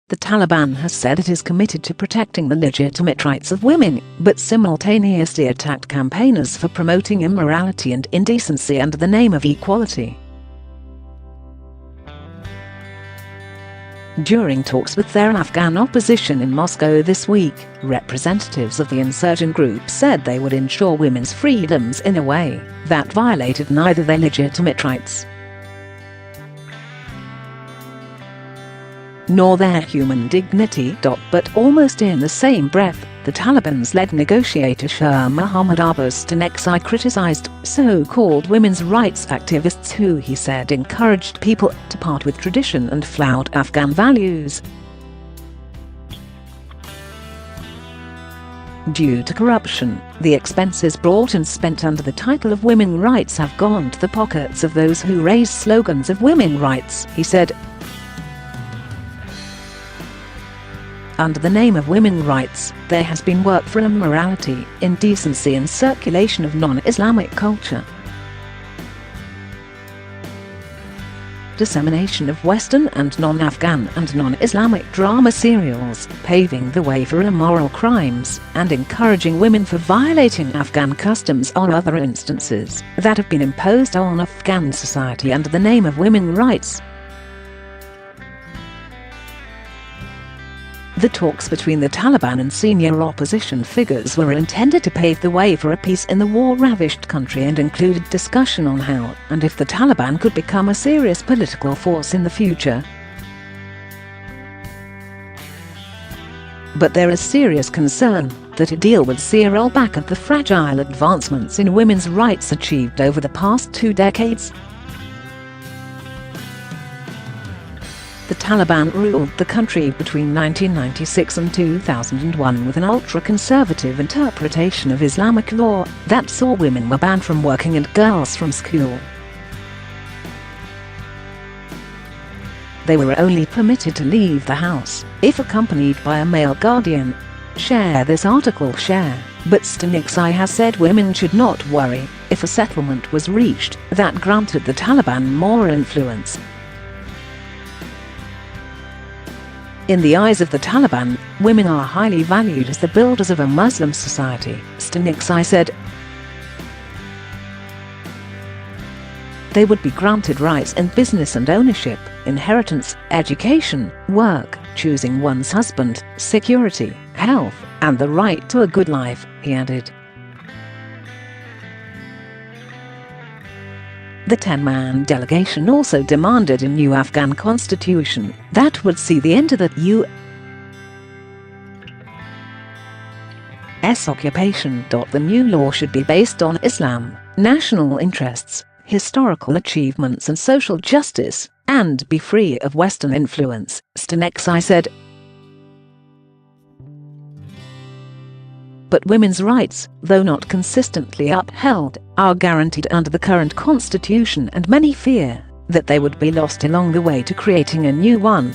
The Taliban has said it is committed to protecting the legitimate rights of women, but simultaneously attacked campaigners for promoting immorality and indecency under the name of equality. During talks with their Afghan opposition in Moscow this week, representatives of the insurgent group said they would ensure women's freedoms in a way that violated neither their legitimate rights nor their human dignity. But almost in the same breath, the Taliban's-led negotiator Shah Mohammad Abbas Tanexi criticized so-called women's rights activists who he said encouraged people to part with tradition and flouted Afghan values. Due to corruption, the expenses brought and spent under the title of women's rights have gone to the pockets of those who raise slogans of women's rights, he said. Under the name of women's rights, there has been work for immorality, indecency and circulation of non-Islamic culture. Dissemination of Western and non-Afghan and non-Islamic drama serials, paving the way for immoral crimes, and encouraging women for violating Afghan customs are other instances that have been imposed on Afghan society under the name of women's rights. The talks between the Taliban and senior opposition figures were intended to pave the way for a peace in the war-ravished country and included discussion on how and if the Taliban could become a serious political force in the future. But there is serious concern that a deal would see a rollback of the fragile advancements in women's rights achieved over the past 2 decades. The Taliban ruled the country between 1996 and 2001 with an ultra-conservative interpretation of Islamic law that saw women were banned from working and girls from school. They were only permitted to leave the house if accompanied by a male guardian. Share this article. But Tanexi has said women should not worry if a settlement was reached that granted the Taliban more influence. In the eyes of the Taliban, women are highly valued as the builders of a Muslim society, Tanexi said. They would be granted rights in business and ownership, inheritance, education, work, choosing one's husband, security, health, and the right to a good life, he added. The 10-man delegation also demanded a new Afghan constitution that would see the end of the U.S. occupation. The new law should be based on Islam, national interests, historical achievements and social justice, and be free of Western influence, Tanexi said. But women's rights, though not consistently upheld, are guaranteed under the current constitution and many fear that they would be lost along the way to creating a new one.